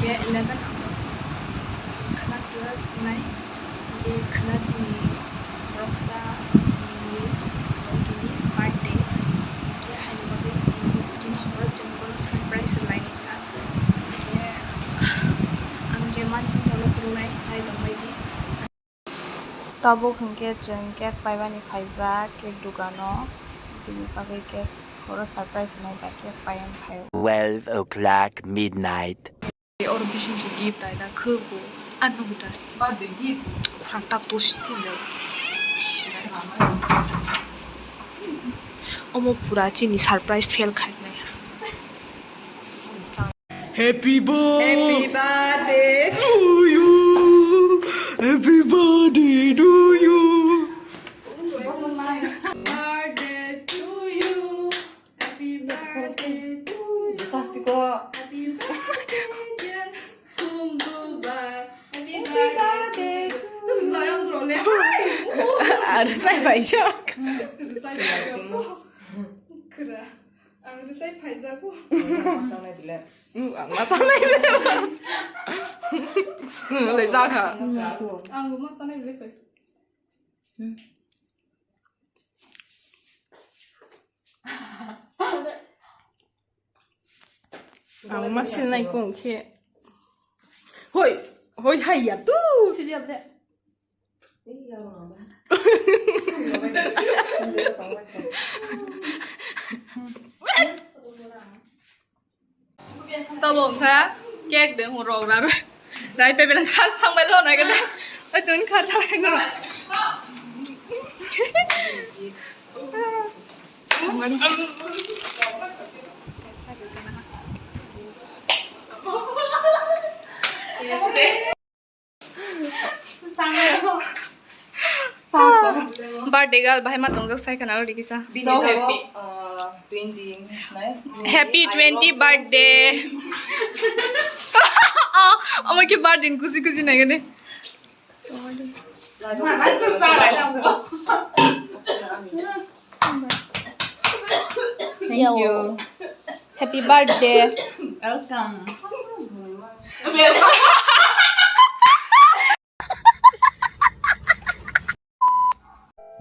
11 August khana 12 nai ye khana jini roksa sini gini birthday ye hani babe jini horot jambol surprise line ta ye am je man sing dolo purunai nai domai di tabo khangke jeng cake paibani phaija cake dukano bini bagai cake horo surprise nai ba cake paiam phai 12 o'clock midnight. Or bishin si gift ay na kubo ano butas Ba de gift. kurang tak to stile omo pura chini surprise fail khai na Happy birthday to you. Happy birthday to you. birthday to you happy birthday to you Fantastico. happy birthday dear kumbuba happy birthday这是咋样子了嘞Ada saya Faisal. 그래. 아, 근데 셀 팔자고. Masalah bila. Masalah bila. Lấy ra hả? 아, 뭐 마사네 빌레 거. Mà xin này cũng kia. Hoi, hoi hay à tu. 지리 없네. Tao bụng thế, kẹt đến hồ rầu ra rồi. Đấy, bây giờ khát thằng bây lâu này cái này. Ôi, tuấn khát thằng này rồi. Birthday girl, bahai matong jak sai kana ri kisa. So happy. 20 Happy 20 birthday. Oh my god, birthday kusi kusi na gane. Thank you. Happy birthday. Welcome.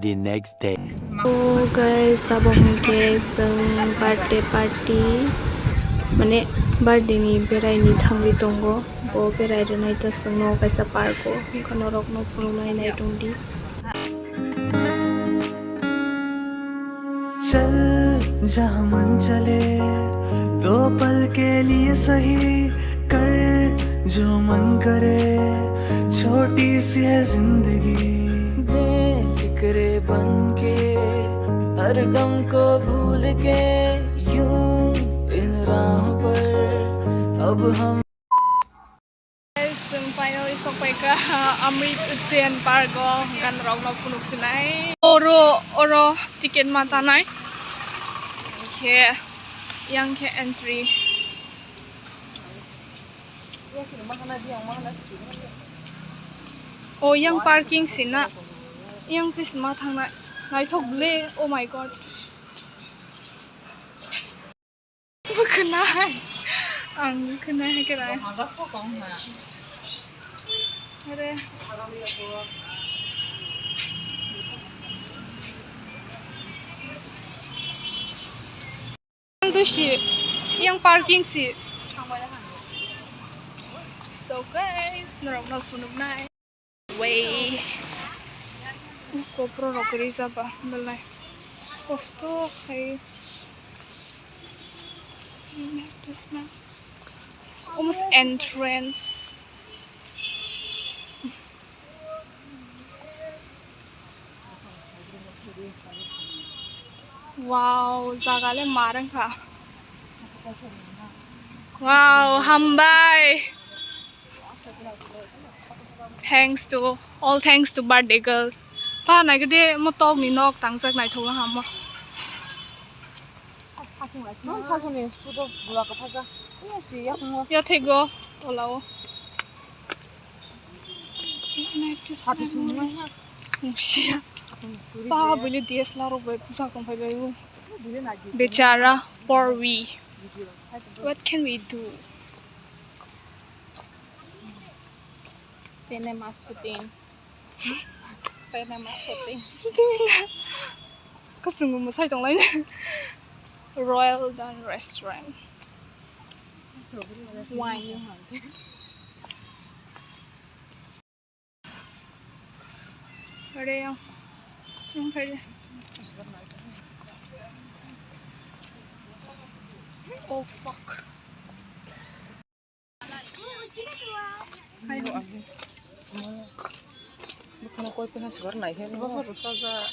The next day. Oh guys, tabong cake jeng birthday party. Mane birthday ni berai ni thangli tongo. Bo berai de nai ta sangno kaisa parko. Kono rok no phulumai nai tongdi. चल जहाँ मन चले दो पल के लिए सही कर जो मन करे छोटी सी है जिंदगी बेफिक्रे बन के हर गम को भूल के यूं इन राह पर अब हम Finally sampai ke Amrit udyan parko kan rok no punuk sinai. Oro tiket mata nai. Ke yang ke entry. Oh yang parking sina. Yang sis matang nai. Nai thok ble. Oh my god. Bukanai. Ang kenai kenai. Ada. Yang tu si, yang parking si. So guys, norok punuk nai. Way. Kokborok kiri siapa? Belai. Posto kayak. This man. Almost entrance. Wow, jagale marang ka. Wow, hambai. Thanks to birthday girl. Pa nai gede mo tok ni nok tang sak nai thola ham mo. 파송에 수도 물라가 파자. 그냥시 약뭐 Ya thego olao. 사비 숨나. Musia. Pa boleh DSLR ro pusa kom phai bai. Bechara, poor we. What can we do? Cinema shooting. Cinema shooting. Có sừng một sai tổng lấy Royal Dan Restaurant. Wine như hả? Ở đây không? Không thấy đây. Oh fuck. Hay không? Bukan aku pernah sebar naik kan? Sebab apa saja?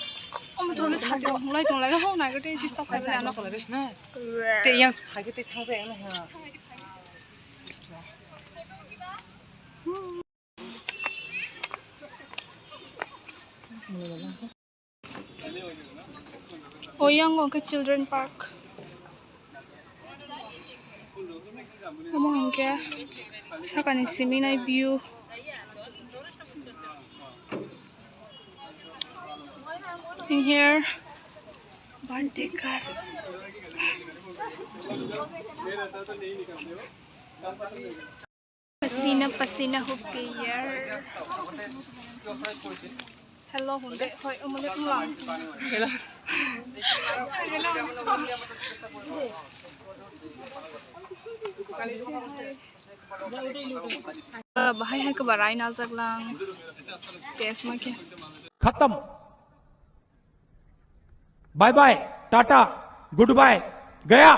Om tulis hati orang lain tuh lain orang naik ke di stop kayak Anak anak. kalau terus nah, te yang pagi te tahu yang mana? Oh yang ke children park. Kamu angke, sekarang sini naik view. In here, Bantekar. Pasina हो गई यार. Hello hunde, hoy umulit mo lang. Hello. Bahay hai ke barai nazak lang. Tes ma ke. खत्म bye bye tata goodbye गया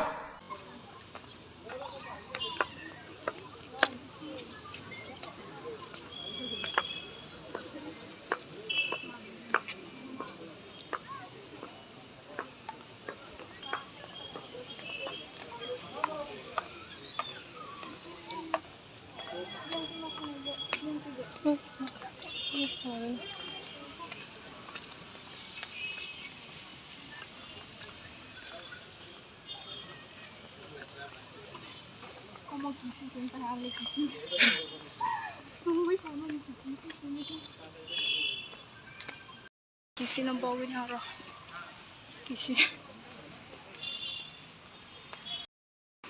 Como kisi sentar ali kisi. Sungguh kamu kisi sini. Kisi nang bawin haro. Kisi.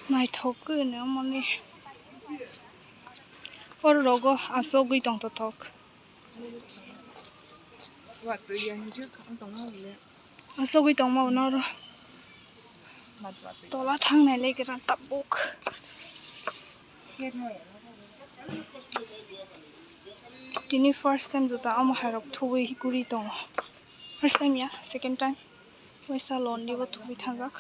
Mai thok ne mani. Or logo aso gui tong to thok. Waktu yang hijau kan tengah boleh. Aso gui tong mau naro. Tola thang này lấy cái răng tập buộc. Tini first time chúng ta ông harap thui guri tong. First time ya, second time. Wei salon đi vào thui thang rắc.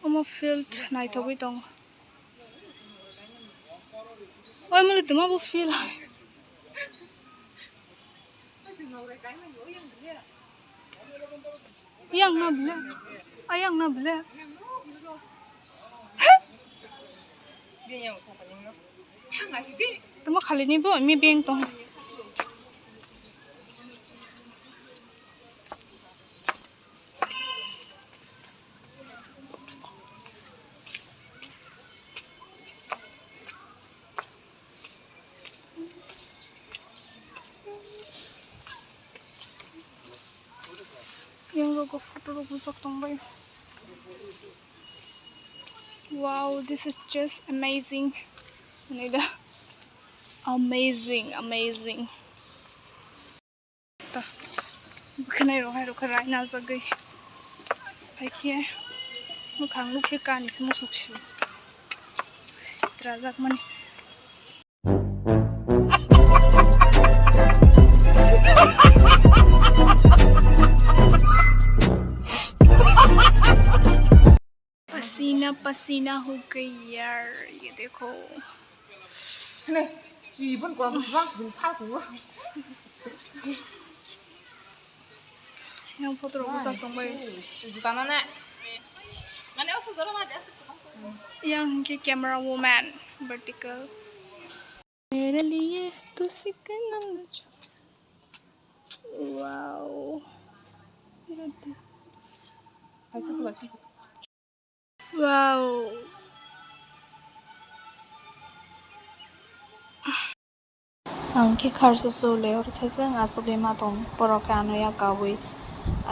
Ông field này thui tong. Ôi mà tụi nó vô field. Yang na bela, ayang na bela. Dia yang siapa yang nak? Tama khali ni bo, mi beng tong. Yang logo foto busak tong bay. Wow, this is just amazing. Nida. Amazing. Ta. Bukan ay rohay rokaray na zagay. Ay kaya. Mukhang lukhe ka ni sumusok siya. Sitrazak man. पसीना हो गई यार ये देखो Này, chỉ vẫn còn vác mình phá của. yang foto aku satu bay Jutaan mana? Mana usah jalan aja. yang के camera woman vertical मेरे लिए तू सिकना wow Pasti pula sih. wow angke kharso sole or seseng asole ma tong porokano ya kawi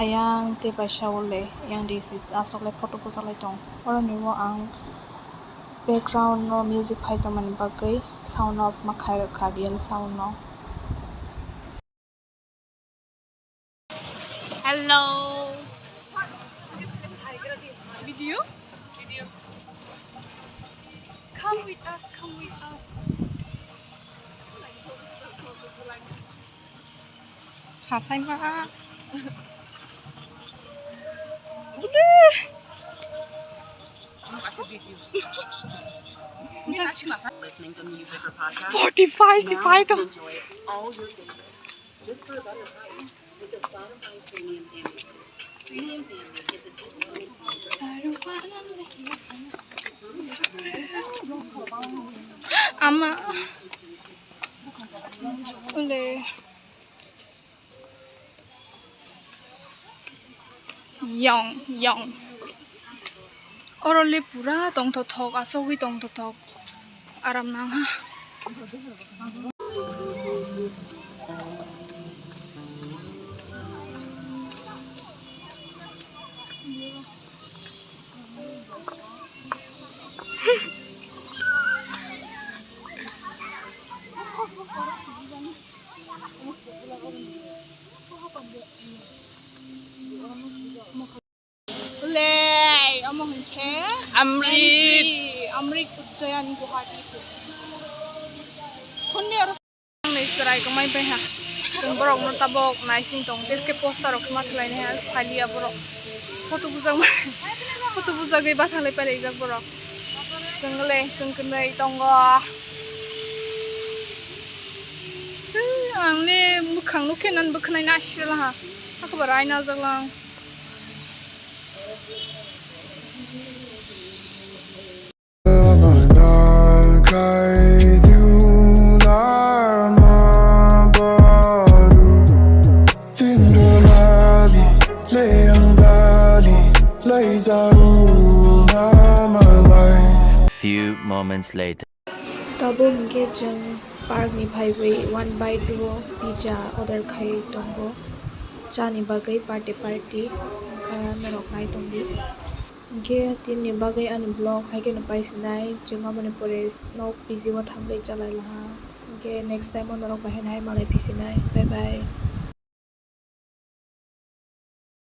ayang te paisa ole yang di asole photo ko salai tong or niwo ang background no music phai to man bagai sound of makhai rakha real sound no. Hello. Video? Video. Come with us, come with us. 자, 타임아. Listening to music or podcast. Spotify, Spotify to. Enjoy all your favorites. Just for a better price with the Spotify Premium Family. Premium Family is a discounted Ama. Ule. Young. Orole pura tong to thok asowi tong to thok. Aram nang ha. Le, amo hunke. Amrit udyan guwahati. Kunni aro nei sarai ko mai pe ha. Sung borok no tabok nai sing tong deske poster ok sma thlai ne has phalia borok. Photo buzang gai ba thalai pale jak borok. Sung kunai tongo. Ang ne mukhang no kenan bukhnai na shila ha. Aku barai na jaglang. Few moments later. Tabo hingge jeng park ni bhaiwei 1/2 pizza order khai tongbo chani bagai party ka merok nai tongbi ge tin ni bagai ani blog haike na paisinai jenga mane pores no pizza wa thamgai chalai la ge next time on rok bahen hai malai pisinai bye bye.